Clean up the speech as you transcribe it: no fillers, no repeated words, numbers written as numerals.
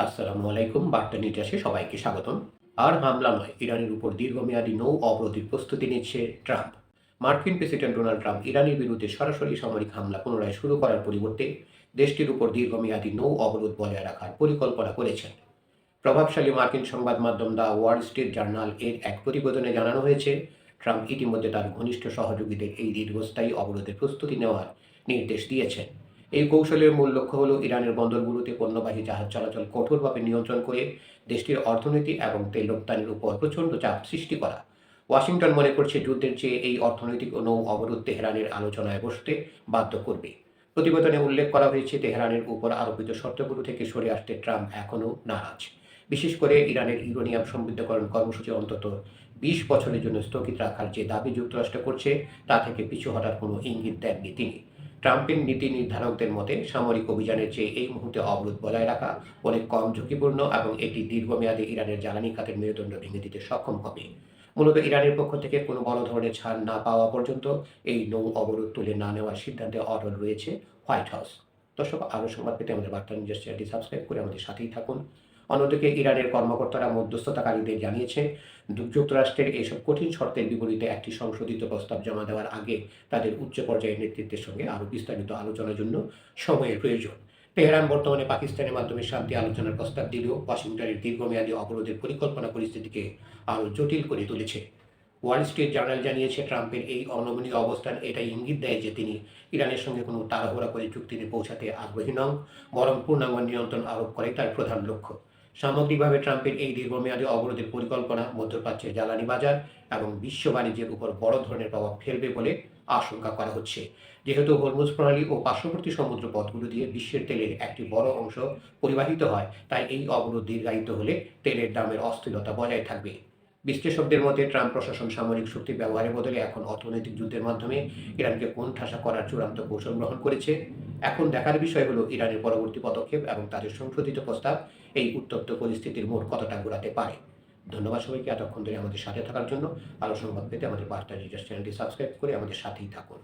আসসালামু আলাইকুম। বার্তা নিউজে সবাইকে স্বাগতম। আর হামলা নয়, ইরানের উপর দীর্ঘমেয়াদী নৌ অবরোধের প্রস্তুতি নিচ্ছে ট্রাম্প। মার্কিন প্রেসিডেন্ট ডোনাল্ড ট্রাম্প ইরানের বিরুদ্ধে সরাসরি সামরিক হামলা পুনরায় শুরু করার পরিবর্তে দেশটির উপর দীর্ঘমেয়াদী নৌ অবরোধ বজায় রাখার পরিকল্পনা করেছেন। প্রভাবশালী মার্কিন সংবাদ মাধ্যম দ্য ওয়াল স্ট্রিট জার্নাল এর এক প্রতিবেদনে জানানো হয়েছে, ট্রাম্প ইতিমধ্যে তার ঘনিষ্ঠ সহযোগীদের এই দীর্ঘস্থায়ী অবরোধের প্রস্তুতি নেওয়ার নির্দেশ দিয়েছেন। এই কৌশলের মূল লক্ষ্য হল ইরানের বন্দরগুলোতে পণ্যবাহী জাহাজ চলাচল কঠোরভাবে নিয়ন্ত্রণ করে দেশটির অর্থনীতি এবং তেল রপ্তানির উপর প্রচণ্ড চাপ সৃষ্টি করা। ওয়াশিংটন মনে করছে যুদ্ধের চেয়ে এই অর্থনৈতিক ও নৌ অবরোধ তেহরানের আলোচনায় বসতে বাধ্য করবে। প্রতিবেদনে উল্লেখ করা হয়েছে, তেহরানের উপর আরোপিত শর্তগুলো থেকে সরে আসতে ট্রাম্প এখনও নারাজ। বিশেষ করে ইরানের ইউরেনিয়াম সমৃদ্ধকরণ কর্মসূচি অন্তত ২০ বছরের জন্য স্থগিত রাখার যে দাবি যুক্তরাষ্ট্র করছে, তা থেকে পিছু হটার কোনো ইঙ্গিত দেননি তিনি। ট্রাম্পের নীতি নির্ধারকদের মতে সামরিক অভিযানের চেয়ে এই মুহূর্তে অবরোধ বজায় রাখা অনেক কম ঝুঁকিপূর্ণ এবং এটি দীর্ঘমেয়াদে ইরানের জ্বালানি খাতের মেরুদণ্ড ভেঙে দিতে সক্ষম হবে। মূলত ইরানের পক্ষ থেকে কোনো বড় ধরনের ছাড় না পাওয়া পর্যন্ত এই নৌ অবরোধ তুলে না নেওয়ার সিদ্ধান্তে অটল রয়েছে হোয়াইট হাউস। দর্শক, আরও সংবাদ পেতে আমাদের বার্তা নিউজ চ্যানেলটি সাবস্ক্রাইব করে আমাদের সাথেই থাকুন। অন্যদিকে ইরানের কর্মকর্তারা মধ্যস্থতাকারীদের জানিয়েছে, যুক্তরাষ্ট্রের এসব কঠিন শর্তের বিপরীতে একটি সংশোধিত প্রস্তাব জমা দেওয়ার আগে তাদের উচ্চ পর্যায়ের নেতৃত্বের সঙ্গে আরও বিস্তারিত আলোচনার জন্য সময়ের প্রয়োজন। তেহরান বর্তমানে পাকিস্তানের মাধ্যমে শান্তি আলোচনার প্রস্তাব দিলেও ওয়াশিংটনের দীর্ঘমেয়াদী অবরোধের পরিকল্পনা পরিস্থিতিকে আরও জটিল করে তুলেছে। ওয়াল স্ট্রিট জার্নাল জানিয়েছে, ট্রাম্পের এই অনমনীয় অবস্থান এটাই ইঙ্গিত দেয় যে তিনি ইরানের সঙ্গে কোনো তাড়াহুড়া করে চুক্তিতে পৌঁছাতে আগ্রহী নন, বরং পূর্ণাঙ্গ নিয়ন্ত্রণ আরোপ করাই তার প্রধান লক্ষ্য। সামগ্রিকভাবে ট্রাম্পের এই দীর্ঘমেয়াদী অবরোধের পরিকল্পনা মধ্যপ্রাচ্যের জ্বালানি বাজার এবং বিশ্ব বাণিজ্যের উপর বড় ধরনের প্রভাব ফেলবে বলে আশঙ্কা করা হচ্ছে। যেহেতু হরমুজ প্রণালী ও পার্শ্ববর্তী সমুদ্র পথগুলো দিয়ে বিশ্বের তেলের একটি বড় অংশ পরিবাহিত হয়, তাই এই অবরোধ দীর্ঘায়িত হলে তেলের দামের অস্থিরতা বজায় থাকবে। বিশ্লেষকদের মতে, ট্রাম্প প্রশাসন সামরিক শক্তি ব্যবহারের বদলে এখন অর্থনৈতিক যুদ্ধের মাধ্যমে ইরানকে কোণঠাসা করার চূড়ান্ত কৌশল গ্রহণ করেছে। এখন দেখার বিষয় হলো ইরানের পরবর্তী পদক্ষেপ এবং তাদের সংশোধিত প্রস্তাব এই উত্তপ্ত পরিস্থিতির মোড় কতটা ঘোরাতে পারে। ধন্যবাদ সবাইকে এতক্ষণ ধরে আমাদের সাথে থাকার জন্য। আরও সংবাদ পেতে আমাদের বার্তা নিউজ চ্যানেলটি সাবস্ক্রাইব করে আমাদের সাথেই থাকুন।